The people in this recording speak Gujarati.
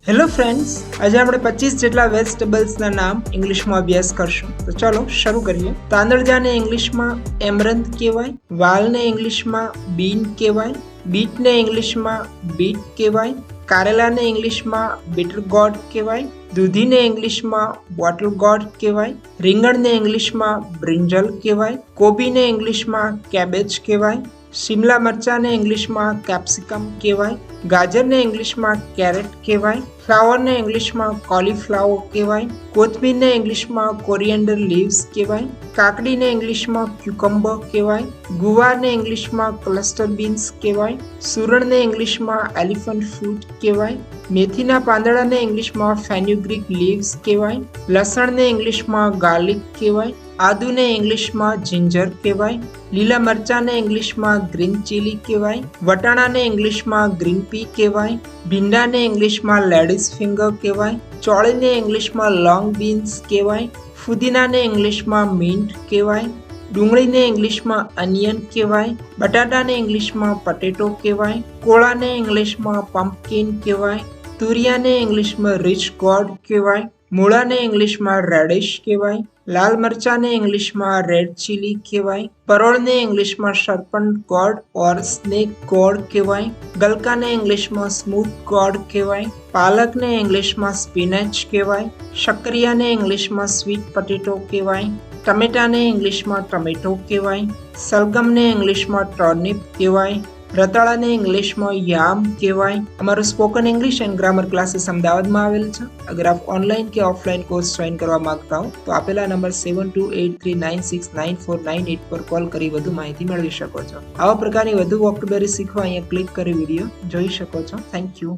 હેલો ફ્રેન્ડ્સ, આજે આપણે 25 જેટલા વેજીટેબલ્સના નામ ઇંગ્લિશમાં અભ્યાસ કરશું. તો ચાલો શરૂ કરીએ. તાંદળજાને ઇંગ્લિશમાં એમરંથ કહેવાય, વાલને ઇંગ્લિશમાં બીન કહેવાય, બીટને ઇંગ્લિશમાં બીટ કહેવાય, કારેલાને ઇંગ્લિશમાં બીટર ગોડ કહેવાય, દૂધીને ઇંગ્લિશમાં બોટલ ગોડ કહેવાય, રીંગણને ઇંગ્લિશમાં બ્રિંજલ કહેવાય, કોબીને ઇંગ્લિશમાં કેબેજ કહેવાય, શિમલા મરચાને ઇંગ્લિશમાં કેપ્સિકમ કહેવાય, ગાજરને ઇંગ્લિશમાં કેરેટ કહેવાય, ફ્લાવરને ઇંગ્લિશમાં કોલીફ્લાવર કહેવાય, કોથમીરને ઇંગ્લિશમાં કોરિએન્ડર લીવ્સ કહેવાય, કાકડીને ઇંગ્લિશમાં ક્યુકમ્બર કહેવાય, ગુવારને ઇંગ્લિશમાં ક્લસ્ટર બીન્સ કહેવાય, સુરણને ઇંગ્લિશમાં એલિફન્ટ ફ્રૂટ કહેવાય, મેથીના પાંદડાને ઇંગ્લિશમાં ફેન્યુગ્રીક લીવ્સ કહેવાય, લસણને ઇંગ્લિશમાં ગાર્લિક કહેવાય, આદુને ઇંગ્લિશમાં જિંજર કહેવાય, લીલા મરચાને ઇંગ્લિશમાં ગ્રીન ચીલી કહેવાય, વટાણાને ઇંગ્લિશમાં ગ્રીન પી કહેવાય, ભીંડાને ઇંગ્લિશમાં લેડીઝ ફિંગર કહેવાય, ચોળીને ઇંગ્લિશમાં લોંગ બીન્સ કહેવાય, ફુદીનાને ઇંગ્લિશમાં મિન્ટ કહેવાય, ડુંગળીને ઇંગ્લિશમાં અનિયન કહેવાય, બટાટાને ઇંગ્લિશમાં પટેટો કહેવાય, કોળાને ઇંગ્લિશમાં પમ્પકિન કહેવાય, તુરિયાને ઇંગ્લિશમાં રીચ ગોડ કહેવાય, મૂળાને ઇંગ્લિશમાં રેડિશ કહેવાય, લાલ મરચાને ઇંગ્લિશમાં રેડ ચીલી કહેવાય, પરોળને ઇંગ્લિશમાં સર્પન્ટ ગોડ ઓર સ્નેક ગોડ કહેવાય, ગલકાને ઇંગ્લિશમાં સ્મૂથ ગોડ કહેવાય, પાલકને ઇંગ્લિશમાં સ્પિનેચ કહેવાય, શક્કરિયાને ઇંગ્લિશમાં સ્વીટ પટેટો કહેવાય, ટમેટાને ઇંગ્લિશમાં ટમેટો કહેવાય, સલગમને ઇંગ્લિશમાં ટર્નિપ કહેવાય, રતાળાને ઇંગ્લિશમાં યામ કહેવાય. અમારો spoken English and grammar classes અમદાવાદમાં આવેલ છે. અગર આપ ઓનલાઈન કે ઓફલાઈન કોર્સ જોઈન કરવા માંગતા હો તો આપેલા નંબર 7283969498 પર કોલ કરી વધુ માહિતી મેળવી શકો છો. આવા પ્રકારની વધુ વોકેબ્યુલરી શીખવા અહીંયા ક્લિક કરી વિડીયો જોઈ શકો છો. Thank you.